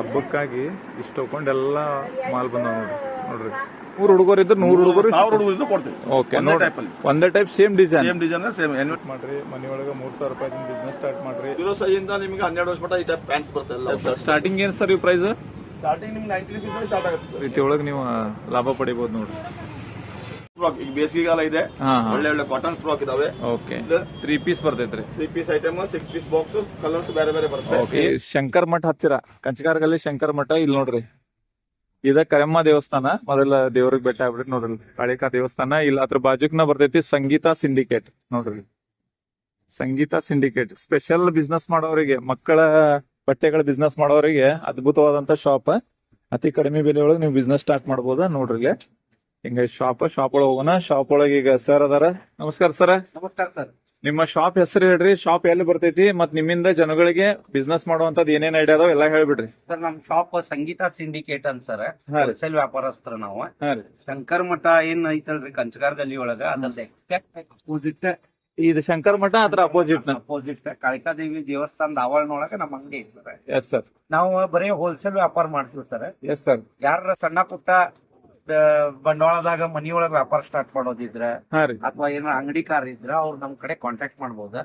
ಹಬ್ಬಕ್ಕಾಗಿ ಇಷ್ಟು ತಗೊಂಡೆಲ್ಲ ಮಾಲ್ ಬಂದಾವ ನೋಡ್ರಿ. 100 ಹುಡುಗರು ಇದ್ರೆ 100 ಹುಡುಗರು 1000 ಹುಡುಗರು ಕೊಡ್ತೀವಿ. ಓಕೆ, ಒಂದೇ type same design same invest ಮಾಡ್ರಿ. ಮನೆಯೊಳಗೆ 3000 ರೂಪಾಯಿ ಬಿಸ್ನೆಸ್ ಸ್ಟಾರ್ಟ್ ಮಾಡ್ರಿ. 0 ಸೈಜಿಂದ ನಿಮಗೆ 12 ವರ್ಷ ಮಟ್ಟ ಈ ಟೈಪ್ ಪ್ಯಾಂಟ್ಸ್ ಬರ್ತಲ್ಲ. ಸ್ಟಾರ್ಟಿಂಗ್ ಏನ್ ಸರ್ ಈ ಪ್ರೈಸ್? ಸ್ಟಾರ್ಟಿಂಗ್ ನಿಮ್ಗೆ 90 rupees ಸ್ಟಾರ್ಟ್ ಆಗುತ್ತೆ. ರೀತಿ ಒಳಗೆ ನೀವು ಲಾಭ ಪಡಿಬಹುದು ನೋಡ್ರಿ. ಫ್ರಾಕ್ ಈಗ ಬೇಸಿಗೆಗಾಲ ಇದೆ, ಒಳ್ಳೆ ಒಳ್ಳೆ ಕಾಟನ್ ಫ್ರಾಕ್ ಇದಾವೆ. ಓಕೆ, 3 ಪೀಸ್ ಬರ್ತೈತ್ರಿ. 3 piece item, 6 piece box, colours ಬೇರೆ ಬೇರೆ ಬರುತ್ತೆ. ಓಕೆ, ಶಂಕರ್ ಮಠ ಹತ್ತಿರ ಕಂಚಗಾರಗಲ್ಲಿ ಶಂಕರ್ ಮಠ ಇಲ್ಲಿ ನೋಡ್ರಿ. ಇದ ಕರೆಮ್ಮ ದೇವಸ್ಥಾನ, ಮೊದಲ ದೇವ್ರಿಗೆ ಬೆಟ್ಟ ಆಗ್ಬಿಟ್ರಿ ನೋಡ್ರಿ. ಕಾಳಿಕಾ ದೇವಸ್ಥಾನ ಇಲ್ಲ, ಅದ್ರ ಬಾಜುಕ್ನ ಬರ್ತೈತಿ ಸಂಗೀತ ಸಿಂಡಿಕೇಟ್ ನೋಡ್ರಿ. ಸಂಗೀತ ಸಿಂಡಿಕೇಟ್ ಸ್ಪೆಷಲ್ ಬಿಸ್ನೆಸ್ ಮಾಡೋರಿಗೆ, ಮಕ್ಕಳ ಬಟ್ಟೆಗಳ ಬಿಸ್ನೆಸ್ ಮಾಡೋರಿಗೆ ಅದ್ಭುತವಾದಂತ ಶಾಪ್. ಅತಿ ಕಡಿಮೆ ಬೆಲೆ ಒಳಗೆ ನೀವು ಬಿಸ್ನೆಸ್ ಸ್ಟಾರ್ಟ್ ಮಾಡಬಹುದಾ ನೋಡ್ರಿ. ಹಿಂಗ ಶಾಪ್ ಒಳಗೆ ಹೋಗೋಣ. ಶಾಪ್ ಒಳಗೆ ಈಗ ಸರ್ ಅದಾರ. ನಮಸ್ಕಾರ ಸರ್. ನಮಸ್ಕಾರ ಸರ್. ನಿಮ್ಮ ಶಾಪ್ ಹೆಸರು ಹೇಳ್ರಿ, ಶಾಪ್ ಎಲ್ಲಿ ಬರ್ತೈತಿ, ಮತ್ ನಿಮ್ಮಿಂದ ಜನಗಳಿಗೆ ಬಿಸ್ನೆಸ್ ಮಾಡುವಂತದ್ ಏನೇನ್ ಐಡಿಯಾ ಅದಾವ ಎಲ್ಲ ಹೇಳ್ಬಿಡ್ರಿ. ಸರ್ ನಮ್ ಶಾಪ್ ಸಂಗೀತ ಸಿಂಡಿಕೇಟ್ ಅಂತ ಸರ್, ಹೋಲ್ಸೇಲ್ ವ್ಯಾಪಾರಸ್ಥರ ನಾವು. ಶಂಕರ್ ಮಠ ಏನ್ ಐತಲ್ರಿ ಕಂಚಗಾರ್ ಗಲ್ಲಿ ಒಳಗ, ಅದ್ರದ್ದು ಎಕ್ಸಾಕ್ಟ್ ಅಪೋಸಿಟ್ ಇದು ಶಂಕರ್ ಮಠ, ಅದ್ರ ಅಪೋಸಿಟ್ ಕಾಳಿಕಾದೇವಿ ದೇವಸ್ಥಾನದ ಆವರಣೊಳಗ ನಮ್ಮ ಅಂಗಡಿ ಐತಿ ಸರ್. Yes sir. ನಾವು ಬರೀ ಹೋಲ್ಸೇಲ್ ವ್ಯಾಪಾರ ಮಾಡ್ತೀವಿ ಸರ್. Yes sir. ಯಾರ ಸಣ್ಣ ಪುಟ್ಟ ಬಂಡವಾಳದಾಗ ಮನಿಯೊಳಗ ವ್ಯಾಪಾರ ಸ್ಟಾರ್ಟ್ ಮಾಡೋದಿದ್ರ ಅಥವಾ ಏನಾರ ಅಂಗಡಿಕಾರ ಇದ್ರ ಅವ್ರು ನಮ್ ಕಡೆ ಕಾಂಟ್ಯಾಕ್ಟ್ ಮಾಡಬಹುದು.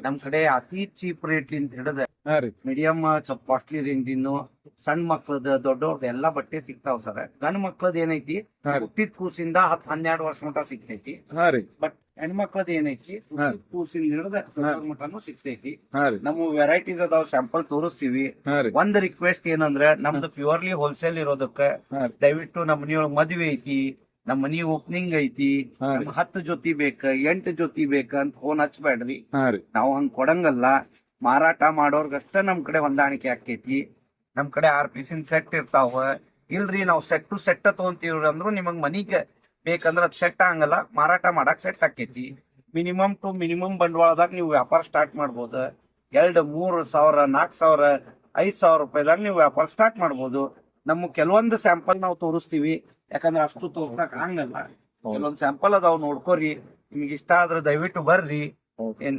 ನಮ್ ಕಡೆ ಅತಿ ಚೀಪ್ ರೇಟ್ ಲಿಂದ ಹಿಡಿದ ಮೀಡಿಯಂ ಸ್ವಲ್ಪ ಕಾಸ್ಟ್ಲಿ ರೇಂಜ್ ಇನ್ನು ಸಣ್ಣ ಮಕ್ಳದ ದೊಡ್ಡವ್ರದ್ದು ಎಲ್ಲಾ ಬಟ್ಟೆ ಸಿಗ್ತಾವ್ ಸರ್. ಗಂಡ್ ಮಕ್ಳದ್ ಏನೈತಿ ಹುಟ್ಟಿದ ಕೂಸಿಂದ 10-12 ವರ್ಷ ಮಟ ಸಿಗ್ತೈತಿ. ಬಟ್ ಹೆಣ್ಮಕ್ಳದ್ ಏನೈತಿ ಕೂಸಿಂದ ಹಿಡಿದ ಮಟನು ಸಿಗ್ತೈತಿ. ನಮ್ಮ ವೆರೈಟೀಸ್ ಅದಾವ್, ಸ್ಯಾಂಪಲ್ ತೋರಿಸ್ತೀವಿ. ಒಂದ್ ರಿಕ್ವೆಸ್ಟ್ ಏನಂದ್ರೆ ನಮ್ದು ಪ್ಯೂರ್ಲಿ ಹೋಲ್ಸೇಲ್ ಇರೋದಕ್ಕ ದಯವಿಟ್ಟು ನಮ್ಮ ಮನಿಯೊಳಗ್ ಮದ್ವೆ ಐತಿ, ನಮ್ ಮನಿ ಓಪನಿಂಗ್ ಐತಿ, 10 ಜೊತಿ ಬೇಕ 8 ಜೊತಿ ಬೇಕ ಅಂತ ಫೋನ್ ಹಚ್ಬೇಡ್ರಿ. ನಾವು ಹಂಗ್ ಕೊಡಂಗಲ್ಲ. ಮಾರಾಟ ಮಾಡೋರ್ಗಷ್ಟ ನಮ್ ಕಡೆ ಹೊಂದಾಣಿಕೆ ಆಕೈತಿ. ನಮ್ ಕಡೆ 6 ಪೀಸಿನ ಸೆಟ್ ಇರ್ತಾವ. ಇಲ್ರಿ ನಾವು ಸೆಟ್ ಟು ಸೆಟ್ ತಗೊಂತೀವ್ರಿ ಅಂದ್ರು ನಿಮಗ್ ಮನಿಗೆ ಬೇಕಂದ್ರ ಅದ್ ಸೆಟ್ ಆಗಲ್ಲ, ಮಾರಾಟ ಮಾಡಕ್ ಸೆಟ್ ಆಕೈತಿ. ಮಿನಿಮಮ್ ಟು ಮಿನಿಮಮ್ ಬಂಡವಾಳದಾಗ ನೀವು ವ್ಯಾಪಾರ ಸ್ಟಾರ್ಟ್ ಮಾಡ್ಬೋದು. 2, 3 ಸಾವಿರ, 4 ಸಾವಿರ, 5 ಸಾವಿರ ರೂಪಾಯಿದಾಗ ನೀವು ವ್ಯಾಪಾರ ಸ್ಟಾರ್ಟ್ ಮಾಡ್ಬೋದು. ನಮ್ಮ ಕೆಲವೊಂದು ಸ್ಯಾಂಪಲ್ ನಾವು ತೋರಿಸ್ತೀವಿ, ಯಾಕಂದ್ರೆ ಅಷ್ಟು ತೋರ್ಸಕ್ ಆಗಲ್ಲ. ಕೆಲವೊಂದು ಸ್ಯಾಂಪಲ್ ಅದಾವ್, ನೋಡ್ಕೋರಿ. ನಿಮ್ಗೆ ಇಷ್ಟ ಆದ್ರೆ ದಯವಿಟ್ಟು ಬರ್ರಿ.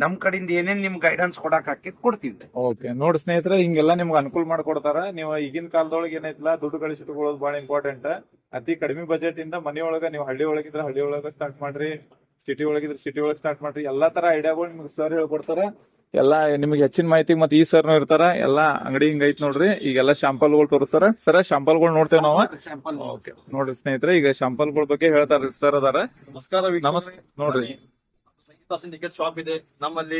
ನಮ್ ಕಡೆಯಿಂದ ಏನೇನ್ ನಿಮ್ ಗೈಡೆನ್ಸ್ ಕೊಡಕ್ ಹಾಕಿ ಕೊಡ್ತೀವಿ. ಓಕೆ, ನೋಡಿ ಸ್ನೇಹಿತರೆ, ಹಿಂಗೆಲ್ಲ ನಿಮ್ಗೆ ಅನುಕೂಲ ಮಾಡ್ಕೊಡ್ತಾರ. ನೀವು ಈಗಿನ ಕಾಲದೊಳಗೆ ಏನೈತಿಲ್ಲ, ದುಡ್ಡು ಗಳಿಸಿಟ್ಕೊಳ್ಳೋದು ಬಹಳ ಇಂಪಾರ್ಟೆಂಟ್. ಅತಿ ಕಡಿಮೆ ಬಜೆಟ್ ಇಂದ ಮನೆಯೊಳಗ ನೀವು ಹಳ್ಳಿ ಒಳಗಿದ್ರೆ ಹಳ್ಳಿ ಒಳಗ ಸ್ಟಾರ್ಟ್ ಮಾಡ್ರಿ, ಸಿಟಿ ಒಳಗಿದ್ರೆ ಸಿಟಿ ಒಳಗೆ ಸ್ಟಾರ್ಟ್ ಮಾಡ್ರಿ. ಎಲ್ಲಾ ತರ ಐಡಿಯಾಗಳು ನಿಮ್ಗೆ ಸರ್ ಹೇಳ್ಕೊಡ್ತಾರ. ಎಲ್ಲಾ ನಿಮ್ಗೆ ಹೆಚ್ಚಿನ ಮಾಹಿತಿ ಮತ್ತೆ ಈ ಸರ್ನು ಇರ್ತಾರ. ಎಲ್ಲಾ ಅಂಗಡಿ ಹಿಂಗ ಐತ್ ನೋಡ್ರಿ. ಈಗೆಲ್ಲ ಶಾಂಪಲ್ಗಳು ತೋರಿಸ್ತಾರ. ಸರ್ ಶಾಂಪಲ್ಗಳು ನೋಡ್ತೇವೆ ನಾವು. ನೋಡ್ರಿ ಸ್ನೇಹಿತರೆ, ಈಗ ಶಾಂಪಲ್ಗಳ ಬಗ್ಗೆ ಹೇಳ್ತಾರ ಸರ್ ಅದಾರ. ನಮಸ್ಕಾರ. ನೋಡ್ರಿ ಸಿಂಡಿಕೇಟ್ ಶಾಪ್ ಇದೆ ನಮ್ಮಲ್ಲಿ.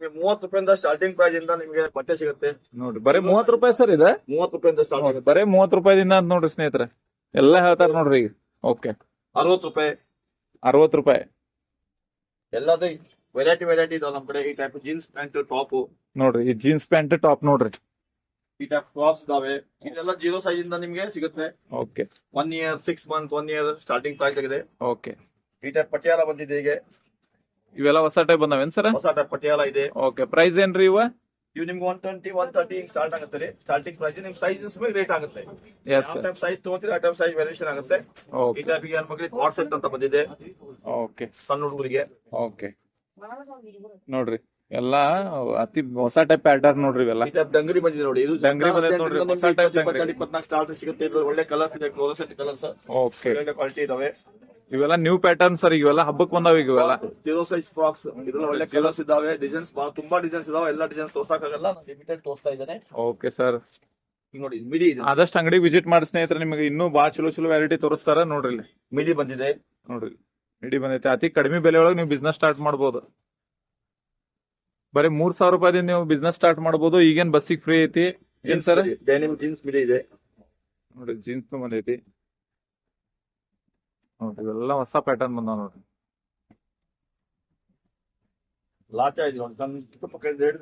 ನಿಮಗೆ 30 ರೂಪಾಯಿಂದ ಸ್ಟಾರ್ಟಿಂಗ್ ಪ್ರೈಸ್ ಇಂದ ನಿಮಗೆ ಬಟ್ಟೆ ಸಿಗುತ್ತೆ ನೋಡ್ರಿ. ಬರೀ 30 ರೂಪಾಯಿ ಸರ್ ಇದೆ. 30 ರೂಪಾಯಿಂದ ಸ್ಟಾರ್ಟ್ ಆಗುತ್ತೆ. ಬರೀ 30 ರೂಪಾಯಿದಿಂದ ಅಂತ ನೋಡ್ರಿ ಸ್ನೇಹಿತರೆ, ಎಲ್ಲಾ ಹೇಳ್ತಾರ ನೋಡ್ರಿ. ಈಗ ಓಕೆ, 60 ರೂಪಾಯಿ, 60 ರೂಪಾಯಿ ಎಲ್ಲದೇ ವೆರೈಟಿ ಇದಾವ ನಮ್ ಕಡೆ. ಈ ಟೈಪ್ ಜೀನ್ಸ್ ಪ್ಯಾಂಟ್ ಟಾಪ್ ನೋಡ್ರಿ, ಈ ಜೀನ್ಸ್ ಪ್ಯಾಂಟ್ ಟಾಪ್ ನೋಡ್ರಿ. ಈ ಟೈಪ್ ಟಾಪ್ಸ್ ಇದಾವೆ. ಇದೆಲ್ಲ 0 ಸೈಜ್ ಇಂದ ನಿಮ್ಗೆ ಸಿಗುತ್ತೆ. Okay, 1 year, 6 month, 1 year starting price ಆಗಿದೆ. ಓಕೆ, ಈ ಟೈಪ್ ಪಟಿಯಾಲ ಬಂದಿದೆ. ಈಗ ಇವೆಲ್ಲ ಹೊಸ ಟೈಪ್ ಬಂದಾವೇನ್ ಸರ್? ಹೊಸ ಟೈಪ್ ಪಟಿಯಾಲ ಇದೆ. ಓಕೆ, ಪ್ರೈಸ್ ಏನ್ರಿ ಇವ? ಇವು ನಿಮ್ಗೆ 120, 130 ಸ್ಟಾರ್ಟ್ ಆಗುತ್ತೆ. ಸ್ಟಾರ್ಟಿಂಗ್ ಪ್ರೈಸ್ ನಿಮ್ ಸೈಜಸ್ ಮೇಲೆ ರೇಟ್ ಆಗುತ್ತೆ. ಟೈಪ್ ಸೈಜ್ ತಗೋತೀರಿ, ಆ ಟೈಪ್ ಸೈಜ್ ವೇರಿಯೇಷನ್ ಆಗುತ್ತೆ. ಈ ಟೈಪ್ ಈಗ ಮಕ್ಕಳಿಗೆ ಕಾಟ್ ಸೆಟ್ ಅಂತ ಬಂದಿದೆ. ಓಕೆ, ಸಣ್ಣ ಹುಡುಗರಿಗೆ. ಓಕೆ, ನೋಡ್ರಿ ಎಲ್ಲಾ ಅತಿ ಹೊಸ ಟೈಪ್ ಪ್ಯಾಟರ್ನ್ ನೋಡ್ರಿ. ಇವೆಲ್ಲ ಈ ಟೈಪ್ ಡಂಗರಿ ಬಂದಿದೆ ನೋಡಿ. ಇದು ಡಂಗರಿ ಬಂದಿದೆ ನೋಡ್ರಿ. ಹೊಸ ಟೈಪ್ 24 ಸ್ಟಾರ್ಟ್ ಸಿಗುತ್ತೆ. ಒಳ್ಳೆ ಕಲರ್ಸ್ ಇದೆ, ಕ್ಲೋಸೆಟ್ ಕಲರ್ಸ್. ಓಕೆ, ಒಳ್ಳೆ ಕ್ವಾಲಿಟಿ ಇದಾವೆ. ಇವೆಲ್ಲ ನ್ಯೂ ಪ್ಯಾಟರ್ನ್ ಸರ್. ಇವೆಲ್ಲ ಹಬ್ಬಕ್ಕೆ ಬಂದಾವ. ಈಗ ಇವೆಲ್ಲ 0 ಸೈಜ್ ಫ್ರಾಕ್ಸ್. ಇದ್ರಲ್ಲಿ ಒಳ್ಳೆ ಕಲರ್ಸ್ ಇದಾವೆ, ಡಿಸೈನ್ಸ್ ತುಂಬಾ ಡಿಸೈನ್ಸ್ ಇದಾವೆ. ಎಲ್ಲ ಡಿಸೈನ್ಸ್ ತೋರ್ಸಕ್ಕಾಗಲ್ಲ, ನಾನು ಲಿಮಿಟೆಡ್ ತೋರಿಸ್ತಾ ಇದ್ದೇನೆ. ಓಕೆ ಸರ್, ನೋಡಿ ಮಿಡಿ ಇದೆ. ಆದಷ್ಟು ಅಂಗಡಿ ವಿಸಿಟ್ ಮಾಡಿ ಸ್ನೇಹಿತರೆ, ನಿಮಗೆ ಇನ್ನೂ ಬಾಳ ಚಲೋ ವೆರೈಟಿ ತೋರಿಸ್ತಾರ ನೋಡ್ರಿ. ಇಲ್ಲಿ ಮಿಡಿ ಬಂದಿದೆ ನೋಡ್ರಿ, ಮಿಡಿ ಬಂದೈತೆ. ಅತಿ ಕಡಿಮೆ ಬೆಲೆ ಒಳಗೆ ನೀವು ಬಿಸ್ನೆಸ್ ಸ್ಟಾರ್ಟ್ ಮಾಡಬಹುದು. ಬರೀ 3000 ರೂಪಾಯಿದಿಂದ ನೀವು ಬಿಸ್ನೆಸ್ ಸ್ಟಾರ್ಟ್ ಮಾಡಬಹುದು. ಈಗೇನ್ ಬಸ್ಸಿಗೆ ಫ್ರೀ ಐತಿ. ಏನ್ ಸರ್? ಡೆನಿಮ್ ಜೀನ್ಸ್ ಮಿಡಿ ಇದೆ ನೋಡ್ರಿ, ಜೀನ್ಸ್ ಬಂದೈತಿ ನೋಡ್ರಿ. ಇವೆಲ್ಲ ಹೊಸ ಪ್ಯಾಟರ್ನ್ ಬಂದಾವ ನೋಡ್ರಿ. ಲಾಚಾ ಇದೆ,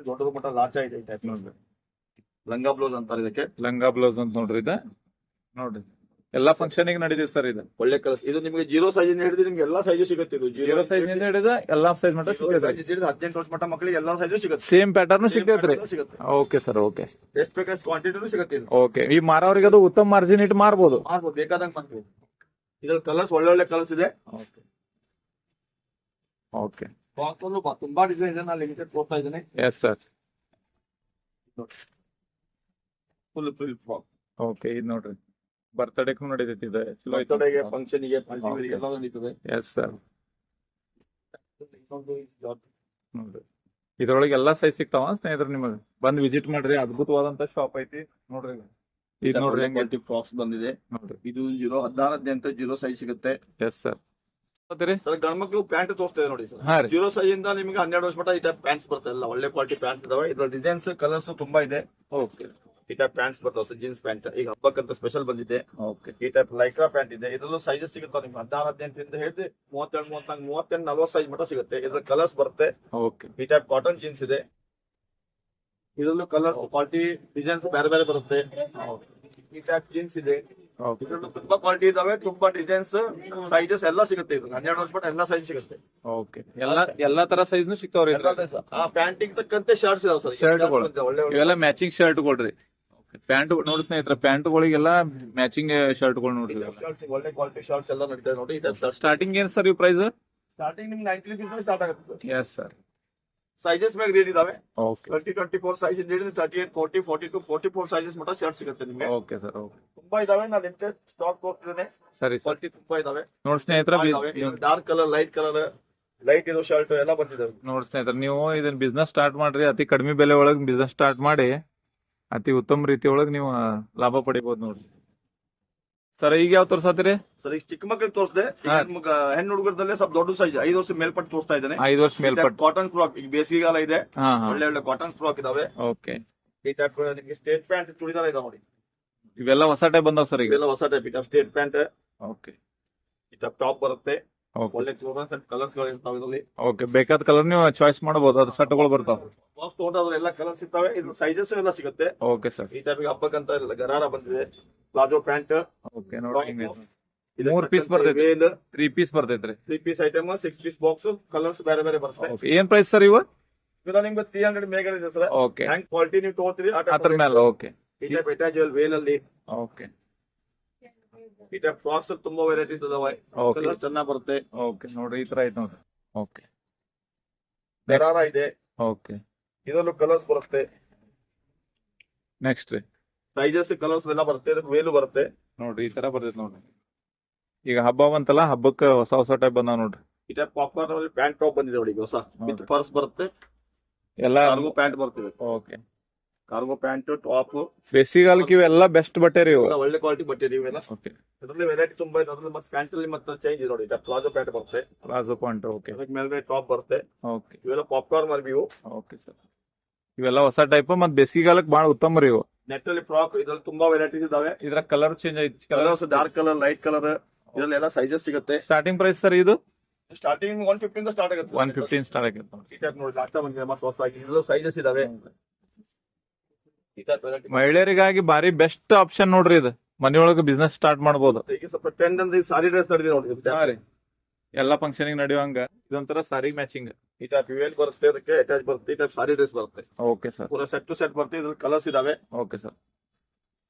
ದೊಡ್ಡ ಮಟ್ಟ ಲಾಚಾ ಇದೆ. ಟೈಪ್ ನೋಡ್ರಿ, ಲಂಗಾ ಬ್ಲೌಸ್ ಅಂತಾರೆ ಇದಕ್ಕೆ. ಲಂಗಾ ಬ್ಲೌಸ್ ಅಂತ ನೋಡ್ರಿ. ಇದ ನೋಡ್ರಿ, ಎಲ್ಲಾ ಫಂಕ್ಷನ್ ನಡೀತಿದೆ ಸರ್. ಇದು ಒಳ್ಳೆ ಕಲರ್. ಇದು ನಿಮಗೆ 0 ಸೈಜ್ ಇಂದ ಹಿಡಿದು ನಿಮ್ಗೆ ಎಲ್ಲಾ ಸೈಜ್ ಸಿಗುತ್ತೆ. ಇದು 0 ಸೈಜ್ ಇಂದ ಹಿಡಿದ ಎಲ್ಲಾ ಸೈಜ್ ಮಟ್ಟ ಸಿಗುತ್ತೆ. 18 ವರ್ಷ ಮಟ್ಟ ಮಕ್ಕಳಿಗೆ ಎಲ್ಲಾ ಸೈಜ್ ಸಿಗುತ್ತೆ. ಸೇಮ್ ಪ್ಯಾಟರ್ನ್ ಸಿಗ್ತೈತ್ರಿ. Okay sir, okay. ಎಷ್ಟು ಬೇಕಾದ ಕ್ವಾಂಟಿಟಿ ಸಿಗುತ್ತೆ. ಓಕೆ, ಈ ಮಾರವರಿಗೆ ಅದು ಉತ್ತಮ ಮಾರ್ಜಿನ್ ಇಟ್ಟು ಮಾರ್ಬೋದು. ಬೇಕಾದಂಗೆ ಮಾಡ್ಬೋದು. ಇದ್ರಲ್ಲಿ ಕಲರ್ಸ್ ಒಳ್ಳೆ ಕಲರ್ಸ್ ಇದೆ. ಓಕೆ, ತುಂಬಾ ಡಿಸೈನ್ ಇದೆ. ನಾನು ಲಿಮಿಟೆಡ್ ತೋರ್ತಾ ಇದ್ದೇನೆ. Yes sir. Full frock okay ಇದು ನೋಡ್ರಿ ಬರ್ತಡೇಗೂ ನಡೀತೈತಿ ಇದು ಚಲೋ ಐತಿ ಬರ್ತಡೆಗೆ ಫಂಕ್ಷನ್ಗೆ ಪಾರ್ಟಿಗೆ ಎಲ್ಲ ನಡೀತದೆ. ಎಸ್ ಸರ್ ನೋಡ್ರಿ ಇದ್ರೊಳಗೆ ಎಲ್ಲಾ ಸೈಜ್ ಸಿಗ್ತಾವ ಸ್ನೇಹಿತರೆ ನಿಮಗೆ ಬಂದ್ ವಿಸಿಟ್ ಮಾಡ್ರಿ ಅದ್ಭುತವಾದಂತ ಶಾಪ್ ಐತಿ ನೋಡ್ರಿ ಇದು ನೋಡ್ರಿ ಹೆಂಗ್ ಫ್ರಾಕ್ಸ್ ಬಂದಿದೆ ನೋಡ್ರಿ ಇದು 16 ಜೀರೋ ಸೈಜ್ ಸಿಗುತ್ತೆ ಎಸ್ ಸರ್ ಸರ್ ಗಂಡ್ಮಕ್ಳು ಪ್ಯಾಂಟ್ ತೋರಿಸ್ತಾ ಇದೆ ನೋಡಿ ಸರ್. ಹಾ ರೀ 0 ಸೈಜ್ ಇಂದ ನಿಮಗೆ 12 ವರ್ಷ ಮಟ್ಟ ಈ ಟೈಪ್ ಪ್ಯಾಂಟ್ಸ್ ಬರ್ತಾ ಇಲ್ಲ, ಒಳ್ಳೆ ಕ್ವಾಲಿಟಿ ಪ್ಯಾಂಟ್ಸ್ ಇದಾವೆ. ಇದ್ರ ಡಿಸೈನ್ಸ್ ಕಲರ್ಸ್ ತುಂಬಾ ಇದೆ. ಓಕೆ ಈ ಟೈಪ್ ಪ್ಯಾಂಟ್ಸ್ ಬರ್ತಾವ ಸರ್, ಜೀನ್ಸ್ ಪ್ಯಾಂಟ್ ಈಗ ಹಬ್ಬಕ್ಕಂತ ಸ್ಪೆಷಲ್ ಬಂದಿದೆ. ಓಕೆ ಈ ಟೈಪ್ ಲೈಕ್ರಾ ಪ್ಯಾಂಟ್ ಇದೆ, ಇದ್ರಲ್ಲೂ ಸೈಜಸ್ ಸಿಗುತ್ತೆ ನಿಮ್ಗೆ 16 ಹಿಡಿದು 32 34 38 40 ಸೈಜ್ ಮಟ್ಟ ಸಿಗುತ್ತೆ. ಇದ್ರ ಕಲರ್ಸ್ ಬರುತ್ತೆ. ಓಕೆ ಈ ಟೈಪ್ ಕಾಟನ್ ಜೀನ್ಸ್ ಇದೆ, ಇದ್ರಲ್ಲೂ ಕಲರ್ಸ್ ಕ್ವಾಲಿಟಿ ಡಿಸೈನ್ಸ್ ಬೇರೆ ಬೇರೆ ಬರುತ್ತೆ. ಈ ಟೈಪ್ ಜೀನ್ಸ್ ಇದೆ, ಇದ್ರಲ್ಲೂ ತುಂಬಾ ಕ್ವಾಲಿಟಿ ಇದಾವೆ, ತುಂಬಾ ಡಿಸೈನ್ಸ್ ಸೈಜಸ್ ಎಲ್ಲ ಸಿಗುತ್ತೆ. ಇದು 12 ವರ್ಷ ಮಟ್ಟ ಎಲ್ಲ ಸೈಜ್ ಸಿಗುತ್ತೆ. ಓಕೆ ಎಲ್ಲಾ ತರ ಸೈಜ್ನು ಸಿಗ್ತಾವ್ರಿ ಆ ಪ್ಯಾಂಟಿಗೆ ತಕ್ಕಂತೆ ಶರ್ಟ್ಸ್ ಇದಾವೆ ಸರ್. ಶರ್ಟ್ಗಳು ಒಳ್ಳೆ ಇವೆಲ್ಲ ಮ್ಯಾಚಿಂಗ್ ಶರ್ಟ್ ಕೊಡ್ರಿ ಪ್ಯಾಂಟ್ ನೋಡಿ ಸ್ನೇಹಿತರೆ ಪ್ಯಾಂಟ್ಗಳಿಗೆಲ್ಲ ಮ್ಯಾಚಿಂಗ್ ಶರ್ಟ್ಗಳು ನೋಡ್ರಿ ಶರ್ಟ್ಸ್ ಒಳ್ಳೆ ಕ್ವಾಲಿಟಿ ಶರ್ಟ್ಸ್ ಎಲ್ಲ ನಡೀತಾ ನೋಡಿ. ಈ ಟೈಪ್ ಸ್ಟಾರ್ಟಿಂಗ್ ಏನ್ ಸರ್ ಇವ್ ಪ್ರೈಸ್ ಸ್ಟಾರ್ಟಿಂಗ್ ನಿಮ್ಗೆ 90 rupees ಸ್ಟಾರ್ಟ್ ಆಗುತ್ತೆ. ಎಸ್ ಸರ್ ಸೈಜಸ್ ಮೇಲೆ ರೇಟ್ ಇದಾವೆ. ಓಕೆ 30 24 ಸೈಜ್ ಹಿಡಿದು 38 40 42 44 ಸೈಜಸ್ ಮಟ್ಟ ಶರ್ಟ್ ಸಿಗುತ್ತೆ ನಿಮಗೆ. ಓಕೆ ಸರ್ ಓಕೆ ತುಂಬಾ ಇದಾವೆ, ನಾನು ಲಿಮಿಟೆಡ್ ಸ್ಟಾಕ್ ಹೋಗ್ತಿದ್ದೇನೆ. ಸರಿ ಸರ್ ಕ್ವಾಲಿಟಿ ತುಂಬಾ ಇದಾವೆ. ನೋಡಿ ಸ್ನೇಹಿತರೆ ಡಾರ್ಕ್ ಕಲರ್ ಲೈಟ್ ಇರೋ ಶರ್ಟ್ ಎಲ್ಲ ಬಂದಿದ್ದಾವೆ. ನೋಡಿ ಸ್ನೇಹಿತರೆ ನೀವು ಇದನ್ನ ಬಿಸ್ನೆಸ್ ಸ್ಟಾರ್ಟ್ ಮಾಡ್ರಿ, ಅತಿ ಕಡಿಮೆ ಬೆಲೆ ಒಳಗೆ ಬಿಸ್ನೆಸ್ ಸ್ಟಾರ್ಟ್ ಮಾಡಿ ಅತಿ ಉತ್ತಮ ರೀತಿ ಒಳಗೆ ನೀವು ಲಾಭ ಪಡಿಬಹುದು ನೋಡ್ರಿ. ಸರ್ ಈಗ ಯಾವ ತೋರ್ಸತ್ತೀರಿ ಸರ್ ಈಗ ಚಿಕ್ಕ ಮಕ್ಕಳಿಗೆ ತೋರಿಸಿದೆ. ಹೆಣ್ಣು ಹುಡುಗರದಲ್ಲೇ ಸ್ವಲ್ಪ ದೊಡ್ಡ ಸೈಜ್ 5 ವರ್ಷ ಮೇಲ್ಪಟ್ಟು ತೋರಿಸ್ತಾ ಇದ್ದೇನೆ. 5 ವರ್ಷ ಮೇಲ್ಪಟ್ಟು ಕಾಟನ್ ಫ್ರಾಕ್, ಈಗ ಬೇಸಿಗೆಗಾಲ ಇದೆ, ಹಾ ಒಳ್ಳೆ ಒಳ್ಳೆ ಕಾಟನ್ ಫ್ರಾಕ್ ಇದಾವೆ. ಓಕೆ ಈ ಟೈಪ್ ನಿಮಗೆ ಸ್ಟೇಟ್ ಪ್ಯಾಂಟ್ ಚೂಡಿದಾರ ಇದಾವೆ ನೋಡಿ. ಇವೆಲ್ಲ ಹೊಸ ಟೈಪ್ ಬಂದಾವ್ ಸರ್ ಈಗ. ಇವೆಲ್ಲ ಹೊಸ ಟೈಪ್ ಈ ಟೈಪ್ ಸ್ಟೇಟ್ ಪ್ಯಾಂಟ್, ಓಕೆ ಈ ಟೈಪ್ ಟಾಪ್ ಬರುತ್ತೆ. ಓಕೆ ಒಳ್ಳೆ ಕಲರ್ಸ್ ಗಳು ಇರ್ತಾವೆ ಇದರಲ್ಲಿ. ಓಕೆ ಬೇಕಾದ ಕಲರ್ ನೀವು ಚಾಯ್ಸ್ ಮಾಡಬಹುದು, ಅದು ಸೆಟ್ಗಳು ಬರ್ತಾವ. ಬಾಕ್ಸ್ ತಗೊಂಡ್ರೆ ಎಲ್ಲ ಕಲರ್ಸ್ ಇರ್ತಾವೆ. ಇದು ಸೈಜಸ್ ಎಲ್ಲ ಸಿಗುತ್ತೆ. ಓಕೆ ಸರ್ ಈ ಟೈಪ್ ಹಬ್ಬಕ್ಕಂತ ಗರಾರ ಬಂದಿದೆ. ಪ್ಲಾಜೋ ಪ್ಯಾಂಟ್, ಓಕೆ ನೋಡಿ 3 ಪೀಸ್ ಬರ್ತೈತಿ, 3 ಪೀಸ್ ಬರ್ತೈತ್ರಿ. 3 piece item, 6 piece box, colours ಬೇರೆ ಬೇರೆ ಬರುತ್ತೆ. ಓಕೆ ಏನ್ ಪ್ರೈಸ್ ಸರ್ ಇವ? ಇವೆಲ್ಲ ನಿಮ್ಗೆ 300 ಮೇಗಲ್ ಇದೆ ಸರ್. ಓಕೆ ಹ್ಯಾಂಗ್ ಕ್ವಾಲಿಟಿ ನೀವು ತಗೋತೀರಿ ಅದ್ರ ಮೇಲೆ. ಓಕೆ ಈ ಟೈಪ್ ಅಟ್ಯಾಚಬಲ್ ವೇಲ್ ಅಲ್ಲಿ. ಓಕೆ ಈ ಟೈಪ್ ಫ್ರಾಕ್ಸ್ ತುಂಬಾ ವೆರೈಟೀಸ್ ಇದಾವೆ. ಓಕೆ ಕಲರ್ಸ್ ಚೆನ್ನಾಗಿ ಬರುತ್ತೆ. ಓಕೆ ನೋಡ್ರಿ ಈ ತರ ಐತೆ ನೋಡ್ರಿ. ಓಕೆ ಗರಾರ ಇದೆ, ಓಕೆ ಇದರಲ್ಲೂ ಕಲರ್ಸ್ ಬರುತ್ತೆ. ನೆಕ್ಸ್ಟ್ ರೀ ಸೈಜಸ್ ಕಲರ್ಸ್ ಎಲ್ಲ ಬರುತ್ತೆ. ಇದಕ್ಕೆ ವೇಲು ಬರುತ್ತೆ ನೋಡ್ರಿ ಈ ತರ ಬರ್ತೈತಿ ನೋಡ್ರಿ. ಈಗ ಹಬ್ಬ ಬಂತಲ್ಲ, ಹಬ್ಬಕ್ಕೆ ಹೊಸ ಹೊಸ ಟೈಪ್ ಬಂದಾವ ನೋಡ್ರಿ. ಈ ಟೈಪ್ ಪಾಪ್ಕಾರ್ನ್ ಅಲ್ಲಿ ಪ್ಯಾಂಟ್ ಟಾಪ್ ಬಂದಿದೆ ನೋಡಿ ಹೊಸ. ವಿತ್ ಪರ್ಸ್ ಬರುತ್ತೆ, ಎಲ್ಲ ಕಾರ್ಗೋ ಪ್ಯಾಂಟ್ ಬರ್ತಿದೆ. ಓಕೆ ಕಾರ್ಗೋ ಪ್ಯಾಂಟ್ ಟಾಪ್ ಬೇಸಿಗೆಗಾಲಕ್ಕೆ ಇವೆಲ್ಲ ಬೆಸ್ಟ್ ಬಟ್ಟೆ ರೀ ಇವು. ಒಳ್ಳೆ ಕ್ವಾಲಿಟಿ ಬಟ್ಟೆ ಇದೆ ಇವೆಲ್ಲ. ಓಕೆ ಇದರಲ್ಲಿ ವೆರೈಟಿ ತುಂಬಾ ಇದೆ. ಅದ್ರಲ್ಲಿ ಮತ್ತೆ ಪ್ಯಾಂಟ್ ಅಲ್ಲಿ ಮತ್ತೆ ಚೇಂಜ್ ಇದೆ ನೋಡಿ. ಪ್ಲಾಜೋ ಪ್ಯಾಂಟ್ ಬರುತ್ತೆ, ಪ್ಲಾಜೋ ಪಾಯಿಂಟ್. ಓಕೆ ಅದಕ್ಕೆ ಮೇಲ್ಗಡೆ ಟಾಪ್ ಬರುತ್ತೆ. ಓಕೆ ಇವೆಲ್ಲ ಪಾಪ್ಕಾರ್ನ್ ಮರ್ಬಿವು. ಓಕೆ ಸರ್ ಇವೆಲ್ಲ ಹೊಸ ಟೈಪ್ ಮತ್ತೆ ಬೇಸಿಗೆಗಾಲಕ್ಕೆ ಬಹಳ ಉತ್ತಮ ರೀ ಇವು. ನೆಟ್ ಅಲ್ಲಿ ಫ್ರಾಕ್, ಇದ್ರಲ್ಲಿ ತುಂಬಾ ವೆರೈಟೀಸ್ ಇದಾವೆ. ಇದ್ರ ಕಲರ್ ಚೇಂಜ್ ಐತಿ. Colours dark colour, light colour, ಇದರಲ್ಲಿ ಎಲ್ಲ ಸೈಜಸ್ ಸಿಗುತ್ತೆ. ಸ್ಟಾರ್ಟಿಂಗ್ ಪ್ರೈಸ್ ಸರ್ ಇದು ಸ್ಟಾರ್ಟಿಂಗ್ 150 ಇಂದ ಸ್ಟಾರ್ಟ್ ಆಗುತ್ತೆ. 115 ಸ್ಟಾರ್ಟ್ ಆಗೈತೆ ನೋಡ್ರಿ. ಈ ಟೈಪ್ ನೋಡಿ ಲಾಕ್ಟಾ ಬಂದಿದೆ ಮತ್ತೆ ಹೊಸದಾಗಿ. ಇದರಲ್ಲೂ ಸೈಜಸ್ ಇದಾವೆ. ಈ ಟೈಪ್ ವೆರೈಟಿ ಮಹಿಳೆಯರಿಗಾಗಿ ಬಾರಿ ಬೆಸ್ಟ್ ಆಪ್ಷನ್ ನೋಡ್ರಿ ಇದು. ಮನೆಯೊಳಗೆ ಬಿಸ್ನೆಸ್ ಸ್ಟಾರ್ಟ್ ಮಾಡಬಹುದು. ಈಗ ಸ್ವಲ್ಪ ಟ್ರೆಂಡ್ ಅಂದ್ರೆ ಸಾರಿ ಡ್ರೆಸ್ ನಡೆದಿದೆ ನೋಡಿ. ಎಲ್ಲಾ ಫಂಕ್ಷನ್ ನಡೆಯುವಂಗ ಇದೊಂಥರ ಸಾರಿ ಮ್ಯಾಚಿಂಗ್. ಈ ಟೈಪ್ ವೇಲ್ ಬರುತ್ತೆ, ಅದಕ್ಕೆ ಅಟ್ಯಾಚ್ ಬರುತ್ತೆ. ಈ ಟೈಪ್ ಸಾರಿ ಡ್ರೆಸ್ ಬರುತ್ತೆ. ಓಕೆ ಸರ್ ಪೂರ ಸೆಟ್ ಟು ಸೆಟ್ ಬರುತ್ತೆ. ಇದ್ರಲ್ಲಿ ಕಲರ್ಸ್ ಇದಾವೆ. ಓಕೆ ಸರ್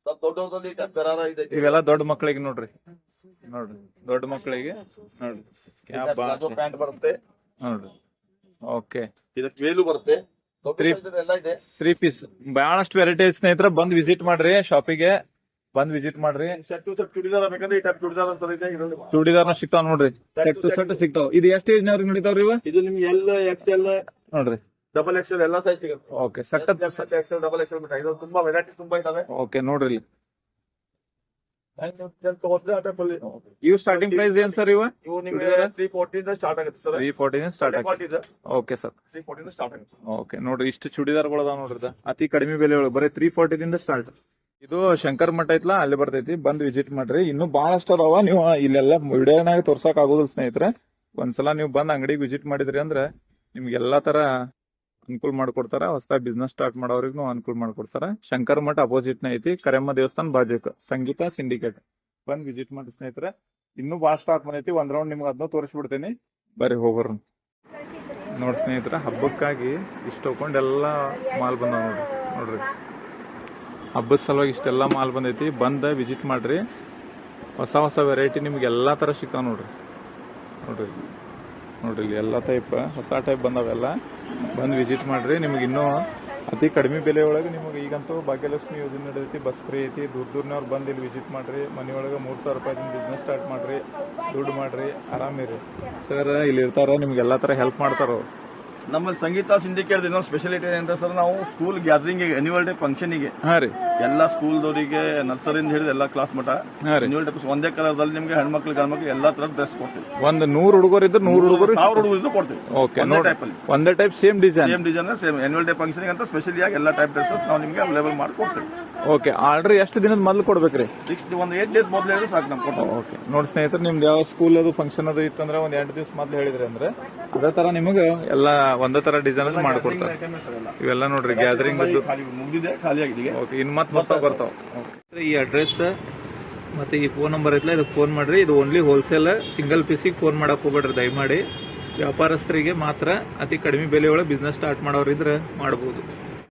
ಸ್ವಲ್ಪ ದೊಡ್ಡವರಲ್ಲಿ ಈ ಟೈಪ್ ಗರಾರ ಇದೆ. ಇವೆಲ್ಲ ದೊಡ್ಡ ಮಕ್ಕಳಿಗೆ ನೋಡ್ರಿ. ನೋಡ್ರಿ ದೊಡ್ಡ ಮಕ್ಕಳಿಗೆ ನೋಡ್ರಿ ಪ್ಯಾಂಟ್ ಬರುತ್ತೆ ನೋಡ್ರಿ. ಓಕೆ ಇದಕ್ಕೆ ವೇಲು ಬರುತ್ತೆ. ಎಲ್ಲ ಇದೆ. 3 ಪೀಸ್ ಬಹಳಷ್ಟು ವೆರೈಟಿ ಸ್ನೇಹಿತರೆ. ಬಂದ್ ವಿಸಿಟ್ ಮಾಡ್ರಿ ಶಾಪಿಗೆ, ಬಂದ್ ವಿಸಿಟ್ ಮಾಡ್ರಿ. ಸೆಟ್ ಟು ಸೆಟ್ ಚೂಡಿದಾರ ಬೇಕಂದ್ರೆ ಈ ಟೈಪ್ ಚೂಡಿದಾರ ಅಂತ ಇದೆ. ಇದರಲ್ಲಿ ಚೂಡಿದಾರ್ನ ಸಿಗ್ತಾವ ನೋಡ್ರಿ. ಸೆಟ್ ಟು ಸೆಟ್ ಸಿಗ್ತಾವ. ಇದು ಎಷ್ಟು ಏಜ್ ನವ್ರಿಗೆ ನಡೀತಾವ್ರಿ ಇವ? ಇದು ನಿಮ್ಗೆ ಎಲ್, ಎಕ್ಸ್ಎಲ್, ನೋಡ್ರಿ ಡಬಲ್ ಎಕ್ಸ್ಎಲ್ ಎಲ್ಲ ಸೈಜ್ ಸಿಗುತ್ತೆ. Okay set XL, double XL ಬಿಟ್ಟು ಇದು ತುಂಬಾ ವೆರೈಟಿ ತುಂಬಾ ಇದಾವೆ. ಓಕೆ ನೋಡ್ರಿ ಇಲ್ಲಿ. ತಗೋದ್ರೆ ಆ ಟೈಪ್ ಅಲ್ಲಿ ಇವು ಸ್ಟಾರ್ಟಿಂಗ್ ಪ್ರೈಸ್ ಏನ್ ಸರ್ ಇವ? ಇವು ನಿಮ್ಗೆ 340 ಇಂದ ಸ್ಟಾರ್ಟ್ ಆಗುತ್ತೆ ಸರ್. 340 ಸ್ಟಾರ್ಟ್ ಆಗುತ್ತೆ. ಕ್ವಾಲಿಟಿ ಇದೆ. ಓಕೆ ಸರ್ 340 ಇಂದ ಸ್ಟಾರ್ಟ್ ಆಗುತ್ತೆ. ಓಕೆ ನೋಡ್ರಿ ಇಷ್ಟು ಚೂಡಿದಾರ್ಗಳು ಅದಾವ ನೋಡ್ರಿ. ಅತಿ ಕಡಿಮೆ ಬೆಲೆ ಒಳಗೆ ಬರೀ 340 ದಿಂದ ಸ್ಟಾರ್ಟ್. ಇದು ಶಂಕರ್ ಮಠ ಐತ್ಲಾ, ಅಲ್ಲಿ ಬರ್ತೈತಿ. ಬಂದ್ ವಿಸಿಟ್ ಮಾಡ್ರಿ. ಇನ್ನೂ ಬಹಳಷ್ಟು ಅದಾವ. ನೀವು ಇಲ್ಲೆಲ್ಲ ವಿಡಿಯೋನಾಗ ತೋರ್ಸಕ್ ಆಗೋದಿಲ್ಲ ಸ್ನೇಹಿತರೆ. ಒಂದ್ಸಲ ನೀವು ಬಂದ್ ಅಂಗಡಿಗೆ ವಿಸಿಟ್ ಮಾಡಿದ್ರಿ ಅಂದ್ರೆ ನಿಮ್ಗೆ ಎಲ್ಲಾ ತರ ಅನುಕೂಲ ಮಾಡ್ಕೊಡ್ತಾರ. ಹೊಸದಾಗಿ ಬಿಸ್ನೆಸ್ ಸ್ಟಾರ್ಟ್ ಮಾಡೋರಿಗೂ ಅನುಕೂಲ ಮಾಡ್ಕೊಡ್ತಾರ. ಶಂಕರ್ ಮಠ ಅಪೋಸಿಟ್ ನ ಐತಿ, ಕರೆಮ್ಮ ದೇವಸ್ಥಾನ ಬಾಜುಕ, ಸಂಗೀತ ಸಿಂಡಿಕೇಟ್. ಬಂದ್ ವಿಸಿಟ್ ಮಾಡಿ ಸ್ನೇಹಿತರೆ. ಇನ್ನೂ ಭಾಳ ಸ್ಟಾಕ್ ಬಂದೈತಿ. ಒಂದ್ ರೌಂಡ್ ನಿಮ್ಗೆ ಅದನ್ನ ತೋರಿಸ್ಬಿಡ್ತೇನೆ, ಬರ್ರಿ ಹೋಗೋರು. ನೋಡಿ ಸ್ನೇಹಿತರೆ, ಹಬ್ಬಕ್ಕಾಗಿ ಇಷ್ಟು ತಗೊಂಡೆಲ್ಲ ಮಾಲ್ ಬಂದಾವ ನೋಡ್ರಿ. ನೋಡ್ರಿ ಹಬ್ಬದ ಸಲುವಾಗಿ ಇಷ್ಟೆಲ್ಲ ಮಾಲ್ ಬಂದೈತಿ. ಬಂದ ವಿಸಿಟ್ ಮಾಡ್ರಿ. ಹೊಸ ಹೊಸ ವೆರೈಟಿ ನಿಮ್ಗೆ ಎಲ್ಲಾ ತರ ಸಿಗ್ತಾವ ನೋಡ್ರಿ. ನೋಡ್ರಿ ನೋಡ್ರಿ ಇಲ್ಲಿ ಎಲ್ಲ ಟೈಪ್ ಹೊಸ ಟೈಪ್ ಬಂದಾವೆಲ್ಲ. ಬಂದು ವಿಸಿಟ್ ಮಾಡ್ರಿ. ನಿಮ್ಗೆ ಇನ್ನೂ ಅತಿ ಕಡಿಮೆ ಬೆಲೆ ಒಳಗೆ ನಿಮಗೆ ಈಗಂತೂ ಭಾಗ್ಯಲಕ್ಷ್ಮಿ ಯೋಜನೆ ನಡೆದೈತಿ, ಬಸ್ ಫ್ರೀ ಐತಿ. ದೂರದವ್ರನ್ನವ್ರು ಬಂದು ಇಲ್ಲಿ ವಿಸಿಟ್ ಮಾಡ್ರಿ, ಮನೆಯೊಳಗೆ 3,000 ರೂಪಾಯಿ ಬಿಸ್ನೆಸ್ ಸ್ಟಾರ್ಟ್ ಮಾಡ್ರಿ, ದುಡ್ಡು ಮಾಡ್ರಿ, ಆರಾಮಿರಿ. ಸರ್ ಇಲ್ಲಿ ಇರ್ತಾರ, ನಿಮ್ಗೆ ಎಲ್ಲಾ ತರ ಹೆಲ್ಪ್ ಮಾಡ್ತಾರ ಅವ್ರು. ನಮ್ಮಲ್ಲಿ ಸಂಗೀತ ಸಿಂಡಿಕೇಟ್ ಇನ್ನೊಂದು ಸ್ಪೆಷಾಲಿಟಿ ಏನಂದ್ರೆ ಸರ್, ನಾವು school gathering annual day function ಗೆ ಹಾ ರೀ ಎಲ್ಲಾ ಸ್ಕೂಲ್ದವರಿಗೆ ನರ್ಸರಿಯಿಂದ ಹಿಡಿದು ಎಲ್ಲಾ ಕ್ಲಾಸ್ ಮಟ್ಟ ಆನ್ಯುವಲ್ ಡೇ ಒಂದೇ ಕಲರ್ದಲ್ಲಿ ನಿಮ್ಗೆ ಹೆಣ್ಮಕ್ಳು ಗಂಡ್ಮಕ್ಳು ಎಲ್ಲಾ ತರ ಡ್ರೆಸ್ ಕೊಡ್ತೀವಿ. ಒಂದು 100 ಹುಡುಗರು ಇದ್ರೆ 100 ಹುಡುಗರು 1000 ಹುಡುಗರು ಕೊಡ್ತೀವಿ. ಓಕೆ, ಒಂದೇ ಟೈಪ್ ಅಲ್ಲಿ ಒಂದೇ type same design same annual day function ಅಂತ ಸ್ಪೆಷಲಿ ಆಗಿ ಎಲ್ಲಾ ಟೈಪ್ ಡ್ರೆಸ್ಸಸ್ ನಾವು ನಿಮ್ಗೆ ಅವೈಲೇಬಲ್ ಮಾಡಿ ಕೊಡ್ತೀವಿ. ಓಕೆ, ಆರ್ಡರ್ ಎಷ್ಟು ದಿನದ ಮೊದಲು ಕೊಡ್ಬೇಕ್ರಿ? 8 ಡೇಸ್ ಮೊದಲು ಹೇಳಿದ್ರೆ ಸಾಕು ನಮ್ಗೆ ಕೊಟ್ಟು. ಓಕೆ ನೋಡಿ ಸ್ನೇಹಿತರೆ, ನಿಮ್ದು ಯಾವ ಸ್ಕೂಲ್ ಅದು ಫಂಕ್ಷನ್ ಅದು ಇತ್ತಂದ್ರೆ ಒಂದ್ 2 ದಿವಸ ಮೊದಲು ಹೇಳಿದ್ರಿ ಅಂದ್ರೆ ಅದೇ ತರ ನಿಮಗೆ ಎಲ್ಲಾ ಒಂದೇ ತರ ಡಿಸೈನ್ ಮಾಡ್ಕೊಡ್ತಾರೆ. ಇವೆಲ್ಲ ನೋಡ್ರಿ ಗ್ಯಾದರಿಂಗ್ ಮುಗಿದಿದೆ, ಖಾಲಿ ಆಗಿದೆ. ಓಕೆ, ಇನ್ ಮತ್ತೆ ಹೊಸ ಬರ್ತಾವ. ಈ ಅಡ್ರೆಸ್ ಮತ್ತೆ ಈ ಫೋನ್ ನಂಬರ್ ಐತ್ಲ, ಇದಕ್ಕೆ ಫೋನ್ ಮಾಡ್ರಿ. ಇದು ಓನ್ಲಿ ಹೋಲ್ಸೇಲ್, ಸಿಂಗಲ್ ಪೀಸಿಗೆ ಫೋನ್ ಮಾಡಕ್ ಹೋಗ್ಬೇಡ್ರಿ ದಯಮಾಡಿ. ವ್ಯಾಪಾರಸ್ಥರಿಗೆ ಮಾತ್ರ, ಅತಿ ಕಡಿಮೆ ಬೆಲೆ ಒಳಗೆ ಬಿಸ್ನೆಸ್ ಸ್ಟಾರ್ಟ್ ಮಾಡೋರಿದ್ರೆ ಮಾಡಬಹುದು.